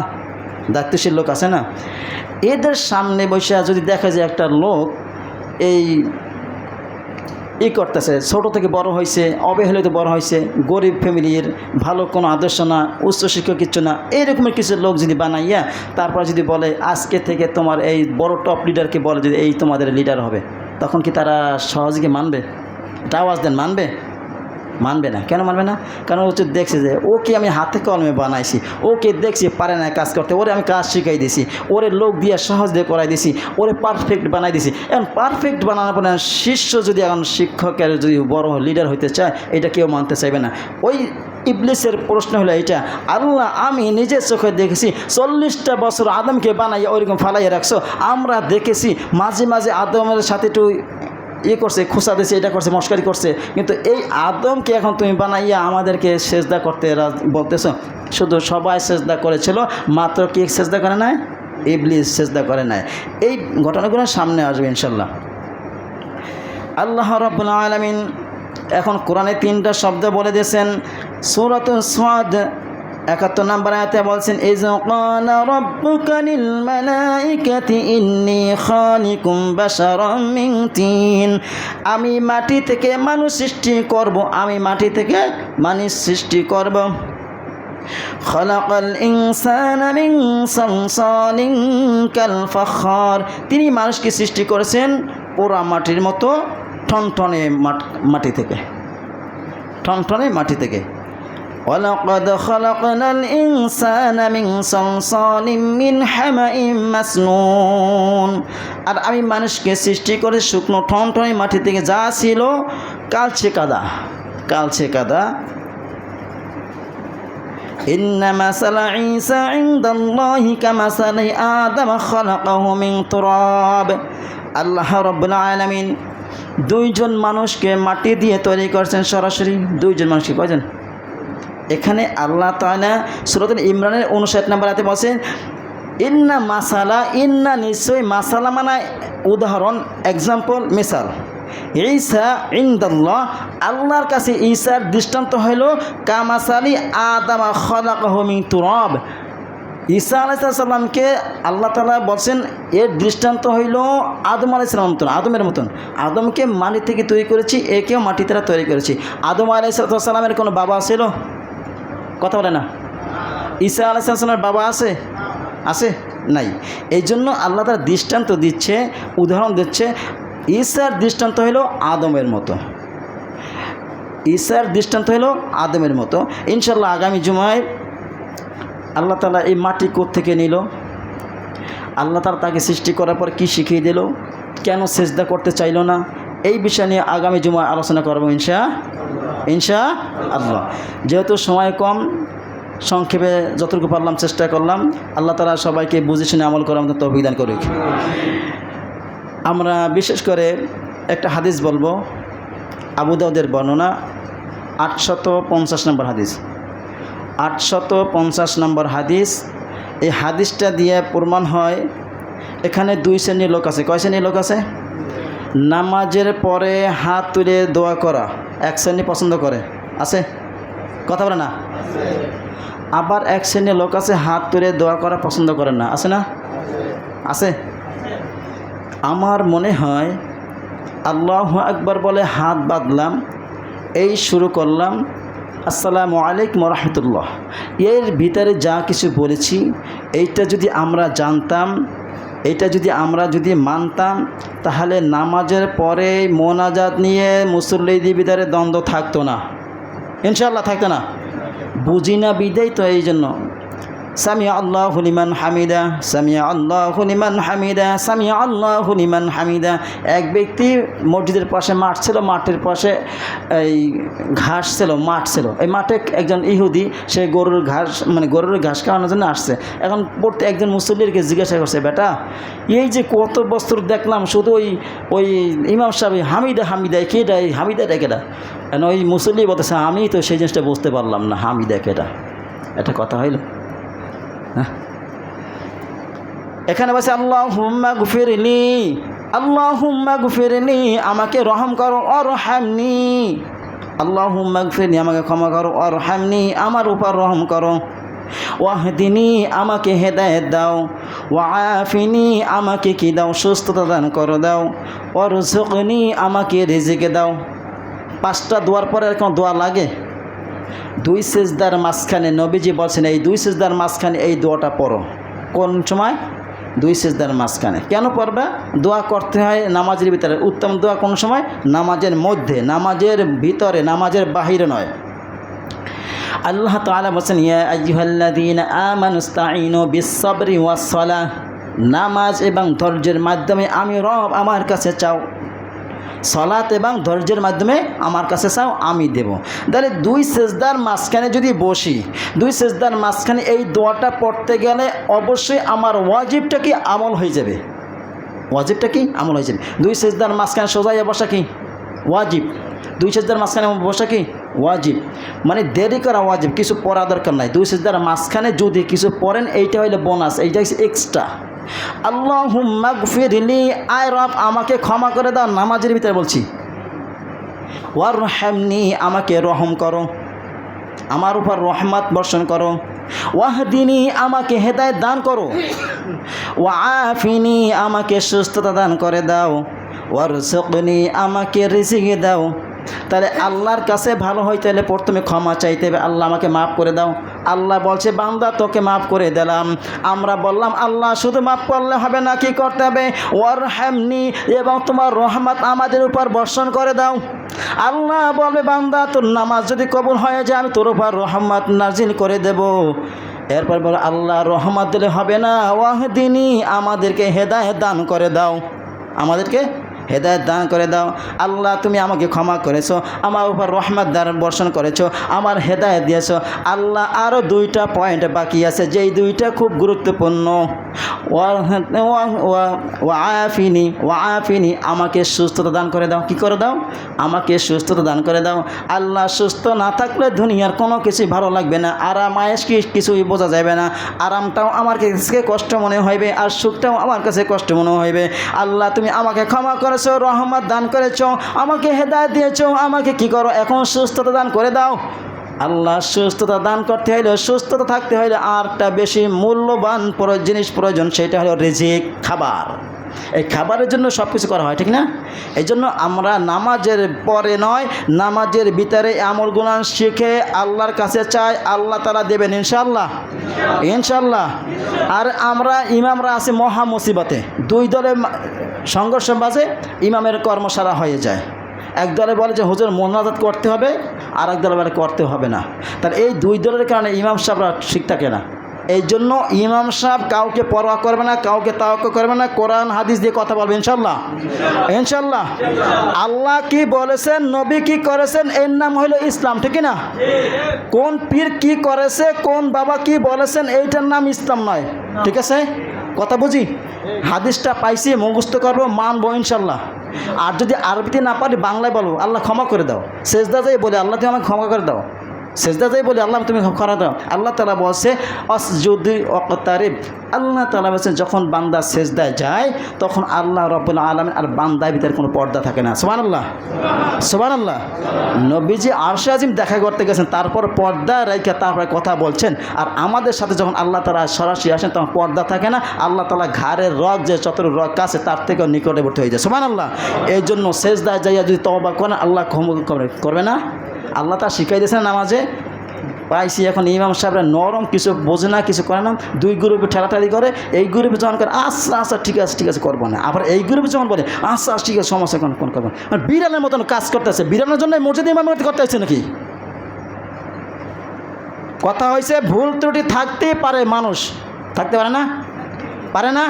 দায়িত্বশীল লোক আছে না, এদের সামনে বসে যদি দেখা যায় একটা লোক এই করতেছে, ছোটো থেকে বড় হয়েছে, অবহেলিত বড় হয়েছে, গরিব ফ্যামিলির, ভালো কোনো আদর্শ না, উচ্চশিক্ষা কিচ্ছু না, এইরকমের কিছু লোক যদি বানাইয়া তারপর যদি বলে আজকে থেকে তোমার এই বড় টপ লিডারকে বলে যদি এই তোমাদের লিডার হবে, তখন কি তারা সহজে মানবে? এটা আওয়াজ দেন, মানবে? মানবে না। কেন মানবে না? কারণ ও দেখছে যে ওকে আমি হাতে কলমে বানাইছি, ওকে দেখছি পারে না কাজ করতে, ওরে আমি কাজ শিখাই দিছি, ওরে লোক দিয়ে সহজ দিয়ে করাই দিছি, ওরে পারফেক্ট বানাই দিছি। এখন পারফেক্ট বানানোর পরে শিষ্য যদি এখন শিক্ষকের যদি বড় লিডার হইতে চায়, এটা কেউ মানতে চাইবে না। ওই ইবলিসের প্রশ্ন হলো এইটা, আল্লাহ আমি নিজের চোখে দেখেছি 40টা বছর আদমকে বানাইয়া ওইরকম ফালাইয়া রাখছো, আমরা দেখেছি মাঝে মাঝে আদমের সাথে একটু করছে, খোঁচা দিয়েছে, এটা করছে, মস্কারি করছে, কিন্তু এই আদমকে এখন তুমি বানাইয়া আমাদেরকে সেজদা করতে বলতেছো। শুধু সবাই সেজদা করেছিল, মাত্র কি সেজদা করে নাই? ইবলিস সেজদা করে নাই। এই ঘটনাগুলো সামনে আসবে ইনশাল্লাহ। আল্লাহ রাব্বুল আলামিন এখন কোরআনে 3টা শব্দ বলে দিয়েছেন। সূরাতুস সাদ 71 নম্বর আয়াতে বলছেন, ইয ক্বালা রাব্বুকা লিল মালাইকাতি ইন্নী খালিকুম বাশারাম মিন তিন, আমি মাটি থেকে মানুষ সৃষ্টি করব, আমি মাটি থেকে মানুষ সৃষ্টি করব। খালাকাল ইনসানা মিন সালসালিন কাল ফাখার, তিনি মানুষকে সৃষ্টি করেছেন পোড়া মাটির মতো ঠনঠনে মাটি থেকে, ঠনঠনে মাটি থেকে। ওয়ালাকাদ খালাকনাল ইনসানা মিন সালসালিম মিন হামাইম মাসনুন, আর আমি মানুষকে সৃষ্টি করে শুকনো ঠনঠনে মাটি থেকে, যা ছিল কালচে কাদা, কালচে কাদা। ইন্না মাসালা ঈসা ইনদাল্লাহি কামাসালি আদম খালাকাহু মিন তুরাব, আল্লাহ রাব্বুল আলামিন 2জন মানুষকে মাটি দিয়ে তৈরি করেছেন, সরাসরি 2জন মানুষকে। কয়জন? এখানে আল্লাহ তাআলা সূরাতুল ইমরানের 59 নম্বর আয়াতে বলেন, ইন্না মাসালা, ইন্না নিশ্চয়, মাসালা মানে উদাহরণ, এক্সাম্পল, মিসাল। ঈসা ইনদাল্লাহ, আল্লাহর কাছে ঈসার দৃষ্টান্ত হইল কামাসালি আদম খালাকাহু মিন তুরাব, ঈসা আলাইহিস সালামকে আল্লাহ তাআলা বলছেন এর দৃষ্টান্ত হইল আদম আলাইহিস সালামের মতন, আদমের মতন। আদমকে মাটি থেকে তৈরি করেছি, একেও মাটি দ্বারা তৈরি করেছি। আদম আলাইহিস সালামের কোনো বাবা ছিল? কথা বলে না। ঈসা আলাইহিস সালামের বাবা আছে? আছে? নাই। এই জন্য আল্লাহ তাআলা দৃষ্টান্ত দিচ্ছে, উদাহরণ দিচ্ছে। ঈসার দৃষ্টান্ত হইল আদমের মতো, ঈসার দৃষ্টান্ত হইল আদমের মতো। ইনশাল্লাহ আগামী জুমায় আল্লাহ তাআলা এই মাটি কোত্থেকে নিল, আল্লাহ তাআলা তাকে সৃষ্টি করার পর কী শিখিয়ে দিল, কেন সেজদা করতে চাইল না, এই বিষয় নিয়ে আগামী জুমায় আলোচনা করব ইনশাআল্লাহ। যেহেতু সময় কম, সংক্ষেপে যতটুকু পারলাম চেষ্টা করলাম। আল্লাহ তাআলা সবাইকে বুঝে শুনে আমল করার মতো তৌফিক দান করুক। আমরা বিশেষ করে একটা হাদিস বলবো, আবু দাউদের বর্ণনা, 850 নম্বর হাদিস, 850 নম্বর হাদিস। এই হাদিসটা দিয়ে প্রমাণ হয় এখানে 2 শ্রেণীর লোক আছে। কয় শ্রেণীর লোক আছে? নামাজের পরে হাত তুলে দোয়া করা এক শ্রেণী পছন্দ করে, আছে? কথা বলে না। আবার এক শ্রেণীর লোক আছে হাত তুলে দোয়া করা পছন্দ করে না, আছে না? আছে। আমার মনে হয় আল্লাহু আকবার বলে হাত বাঁধলাম, এই শুরু করলাম আসসালামু আলাইকুম ওয়া রাহমাতুল্লাহ, এর ভিতরে যা কিছু বলেছি এইটা যদি আমরা জানতাম, এইটা যদি আমরা মানতাম, তাহলে নামাজের পরে মোনাজাত নিয়ে মুসল্লিদের ভিতরে দ্বন্দ্ব থাকতো না, ইনশাআল্লাহ থাকতো না। বুঝি না বিদায় তো এই জন্য সামিয়া আল্লাহু লিমান হামিদা, সামিয়া আল্লাহু লিমান হামিদা, সামিয়া আল্লাহু লিমান হামিদা। এক ব্যক্তি মসজিদের পাশে মাঠ ছিল, মাঠের পাশে এই ঘাস ছিল, মাঠ ছিল। এই মাঠে একজন ইহুদি সে গরুর ঘাস খাওয়ানোর জন্য আসছে। এখন পড়তে একজন মুসল্লিকে জিজ্ঞাসা করছে, বেটা এই যে কত বস্তু দেখলাম, শুধু ওই ইমাম সাহেব হামিদা হামিদা কেটা, এই হামিদাটা কেটা? কেন ওই মুসল্লি বলতেছে আমি তো সেই জিনিসটা বুঝতে পারলাম না, হামিদা কেটা। এটা কথা হইল? এখানে বলছে আল্লাহুম্মা গফিরলি, আল্লাহুম্মা গফিরলি, আমাকে রহম করো, অরহামনি, আল্লাহুম্মা গফিরলি, আমাকে ক্ষমা করো, অরহামনি, আমার উপর রহম করো, ওয়াহদিনি, আমাকে হেদায়েত দাও, ওয়াআফিনি, আমাকে কি দাও? সুস্থতা দান করো দাও, ওয়ারযুকনি, আমাকে রিজিক দাও। 5টা দোয়ার পরে আর কোনো দোয়া লাগে? 2 সিজদার মাঝখানে নবীজি বলছেন এই 2 সিজদার মাঝখানে এই দোয়াটা পড়ো। কোন সময়? 2 সিজদার মাঝখানে। কেন পড়বা? দোয়া করতে হয় নামাজের ভিতরে। উত্তম দোয়া কোন সময়? নামাজের মধ্যে, নামাজের ভিতরে, নামাজের বাহিরে নয়। আল্লাহ তাআলা বলেন ইয়া আইয়ুহাল্লাযীনা আমানুস্তাঈনু বিস-সাবরি ওয়াস-সালাহ, নামাজ এবং ধৈর্যের মাধ্যমে আমি রব আমার কাছে চাও, সালাত এবং ধৈর্যের মাধ্যমে আমার কাছে চাও, আমি দেব। তাহলে 2 সিজদার মাঝখানে যদি বসি, 2 সিজদার মাঝখানে এই দোয়াটা পড়তে গেলে অবশ্যই আমার ওয়াজিবটা কি? আমল হয়ে যাবে। ওয়াজিবটা কি? আমল হয়ে যাবে। 2 সিজদার মাঝখানে সোজাইয়া বসা কি? ওয়াজিব। 2 সিজদার মাঝখানে বসা কি? ওয়াজিব। মানে দেরি করা ওয়াজিব, কিছু পড়া দরকার নাই। 2 সিজদার মাঝখানে যদি কিছু পড়েন এইটা হইলে বোনাস, এইটা হচ্ছে এক্সট্রা। আল্লাহুম্মা গফিরলি, আয় রব আমাকে ক্ষমা করে দাও, নামাজের ভিতরে বলছি। ওয়ারহামনি, আমাকে রহম করো, আমার উপর রহমত বর্ষণ করো। ওয়াহদিনি, আমাকে হেদায়েত দান করো। ওয়াআফিনি, আমাকে সুস্থতা দান করে দাও। ওয়ারযুকনি, আমাকে রিজিক দাও। তাহলে আল্লাহর কাছে ভালো হইতে হলে প্রথমে ক্ষমা চাইতে হবে, আল্লাহ আমাকে মাফ করে দাও। আল্লাহ বলছে বান্দা তোকে মাফ করে দিলাম। আমরা বললাম আল্লাহ শুধু মাফ করলে হবে না, কি করতে হবে? ওয়ারহামনি, এবং তোমার রহমত আমাদের উপর বর্ষণ করে দাও। আল্লাহ বলবে বান্দা তোর নামাজ যদি কবুল হয়ে যায় আমি তোর উপর রহমত নাজিল করে দেব। এরপর বলে আল্লাহ রহমত দিলে হবে না, ওয়াহদিনি, আমাদেরকে হেদায়েত দান করে দাও, আমাদেরকে হেদায়েত দান করে দাও। আল্লাহ তুমি আমাকে ক্ষমা করেছো, আমার উপর রহমত দান বর্ষণ করেছো, আমার হেদায়েত দিয়েছো। আল্লাহ আরও 2টা পয়েন্ট বাকি আছে, যেই 2টা খুব গুরুত্বপূর্ণ। ওয়াআফিনি, ওয়াআফিনি, আমাকে সুস্থতা দান করে দাও। কি করে দাও? আমাকে সুস্থতা দান করে দাও। আল্লাহ সুস্থ না থাকলে দুনিয়ার কোনো কিছুই ভালো লাগবে না, আরাম আয়েশ কিছুই বোঝা যাবে না। আরামটাও আমার কাছে কষ্ট মনে হইবে, আর সুখটাও আমার কাছে কষ্ট মনে হইবে। আল্লাহ তুমি আমাকে ক্ষমা করেছো, রহমত দান করেছো, আমাকে হেদায়েত দিয়েছো, আমাকে কি করো? এখন সুস্থতা দান করে দাও। আল্লাহ সুস্থতা দান করতে হইলে, সুস্থতা থাকতে হইলে আরটা বেশি মূল্যবান জিনিস প্রয়োজন, সেটা হলো রিজিক, খাবার। এই খাবারের জন্য সব কিছু করা হয়, ঠিক না? এই জন্য আমরা নামাজের পরে নয়, নামাজের ভিতরে আমল গুনাহ শিখে আল্লাহর কাছে চাই, আল্লাহ তাআলা দেবেন ইনশাআল্লাহ, ইনশাআল্লাহ। আর আমরা ইমামরা আছি মহা মুসিবতে, 2 দলে সংঘর্ষ বাজে, ইমামের কর্মশালা হয়ে যায়। এক দলে বলে যে হুজুর মোনাজাত করতে হবে, আর এক দলে বলে করতে হবে না। তাহলে এই 2 দলের কারণে ইমাম সাহেবরা ঠিক থাকে না। এই জন্য ইমাম সাহেব কাউকে পরোয়া করবে না, কাউকে তাওয়াক্কুল করবে না, কোরআন হাদিস দিয়ে কথা বলবে ইনশাআল্লাহ, ইনশাআল্লাহ। আল্লাহ কি বলেছেন, নবী কি করেছেন, এর নাম হলো ইসলাম, ঠিক না? কোন পীর কি করেছে, কোন বাবা কি বলেছেন, এইটার নাম ইসলাম নয়, ঠিক আছে? কথা বুঝি? হাদিসটা পাইছি, মুখস্থ করবো, মানবো ইনশাআল্লাহ। আর যদি আরবিতে না পারি বাংলায় বলবো আল্লাহ ক্ষমা করে দাও। সেজদা যাই বলে আল্লাহ তুমি আমাকে ক্ষমা করে দাও, সেজদা যাই বলে আল্লাহ তুমি ক্ষমা দাও। আল্লাহ তাআলা বলছে আসজুদি ওয়াকতারিব, আল্লাহ তাআলা বলছেন যখন বান্দা সেজদায় যায় তখন আল্লাহ রাব্বুল আলামিন আর বান্দার ভিতরে কোনো পর্দা থাকে না। সুবহানাল্লাহ, সুবহানাল্লাহ। নবীজি আরশে আজিম দেখা করতে গেছেন, তারপর পর্দা রেখে তারপরে কথা বলছেন। আর আমাদের সাথে যখন আল্লাহ তাআলা সরাসরি আসেন তখন পর্দা থাকে না, আল্লাহ তাআলা ঘাড়ের রগ যে যতটুকু রগ আছে তার থেকেও নিকটবর্তী হয়ে যায়। সুবহানাল্লাহ। এই জন্য সেজদায় যাইয়া যদি তওবা করেন আল্লাহ ক্ষমা করবে না। আল্লাহ তা শিখাই দিয়েছেন নামাজে। পাইছি এখন ইমাম সাহেবরা নরম, কিছু বোঝে না, কিছু করে না, 2 গ্রুপে ঠেলাঠালি করে। এই গ্রুপে যখন করে আচ্ছা আচ্ছা ঠিক আছে করবো না, আবার এই গ্রুপে যখন বলে আচ্ছা ঠিক আছে সমস্যা কোন করবো, মানে বিড়ালের মতন কাজ করতেছে। বিড়ালের জন্য মসজিদে ইমাম করতে আসছে নাকি? কথা হয়েছে ভুল ত্রুটি থাকতেই পারে, মানুষ থাকতে পারে না, পারে না।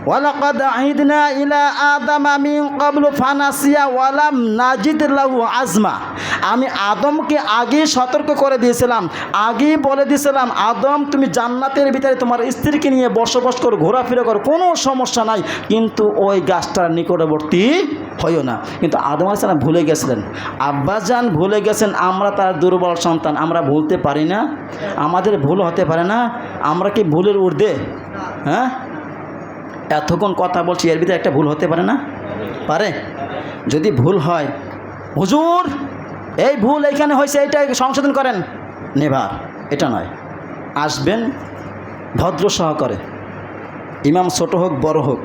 ওয়ালাকাদ আহিদনা ইলা আদামা মিন ক্বাবলু ফানাসিয়া ওয়ালাম নাজিদ লাহু আজমা। আমি আদমকে আগে সতর্ক করে দিয়েছিলাম, আগেই বলে দিয়েছিলাম, আদম তুমি জান্নাতের ভিতরে তোমার স্ত্রীকে নিয়ে বসবাস করো, ঘোরাফেরা করো, কোনো সমস্যা নাই, কিন্তু ওই গাছটার নিকটবর্তী হইও না। কিন্তু আদম আলাইহিস সালাম ভুলে গেছিলেন, আব্বাজান ভুলে গেছেন। আমরা তার দুর্বল সন্তান, আমরা ভুলতে পারি না? আমাদের ভুল হতে পারে না? আমরা কি ভুলের ঊর্ধ্বে? হ্যাঁ, এতক্ষণ কথা বলছি, এর ভিতরে একটা ভুল হতে পারে না? পারে। যদি ভুল হয়, হুজুর এই ভুল এইখানে হয়েছে, এইটা সংশোধন করেন, নেভার, এটা নয়। আসবেন ভদ্র সহকারে, ইমাম ছোট হোক বড় হোক,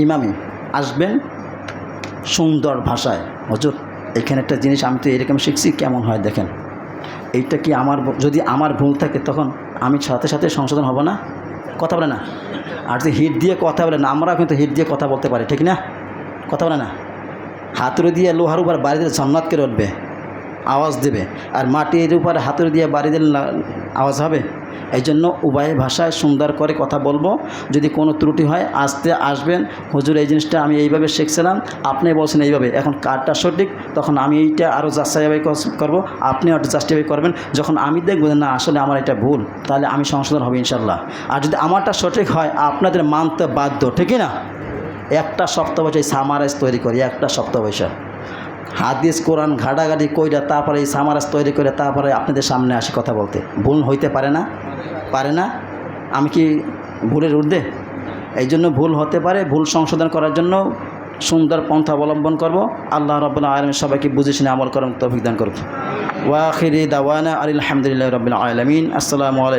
ইমামই আসবেন সুন্দর ভাষায়, হুজুর এখানে একটা জিনিস আমি তো এরকম শিখছি, কেমন হয় দেখেন, এইটা কি আমার, যদি আমার ভুল থাকে তখন আমি সাথে সাথে সংশোধন হব না? কথা বলে না। আর যদি হিট দিয়ে কথা বলে না, আমরা কিন্তু হিট দিয়ে কথা বলতে পারি, ঠিক না? কথা বলে না। হাতুড়ি দিয়ে লোহার উপর বাড়ি দিলে জান্নাত করে উঠবে, আওয়াজ দেবে, আর মাটির উপরে হাতুড়ি দিয়ে বাড়ি দিলে আওয়াজ হবে। এই জন্য উভয় ভাষায় সুন্দর করে কথা বলবো। যদি কোনো ত্রুটি হয় আস্তে আসবেন, হুজুর এই জিনিসটা আমি এইভাবে শিখছিলাম, আপনি বলছেন এইভাবে, এখন কারটা সঠিক, তখন আমি এইটা আরও জাস্টিফাই করবো, আপনিও একটু জাস্টিফাই করবেন। যখন আমি দেখব না আসলে আমার এটা ভুল, তাহলে আমি সংশোধন হবে ইনশাল্লাহ। আর যদি আমারটা সঠিক হয় আপনাদের মানতে বাধ্য, ঠিকই না? একটা সপ্তাহ বয়সে সামারাইজ তৈরি করি, একটা সপ্তাহ বয়সে হাদিস কোরআন ঘাটাঘাটি কইরা তারপরে এই সামারাজ তৈরি করে তারপরে আপনাদের সামনে আসি কথা বলতে। ভুল হইতে পারে না? পারে না? আমি কি ভুলের ঊর্ধ্বে? এই জন্য ভুল হতে পারে, ভুল সংশোধন করার জন্য সুন্দর পন্থা অবলম্বন করব। আল্লাহ রাব্বুল আলামিন সবাইকে বুঝে শুনে আমল করার তৌফিক দান করুন। ওয়া আখিরি দাওয়ানা আলহামদুলিল্লাহি রাব্বিল আলামিন। আসসালামু আলাইকুম।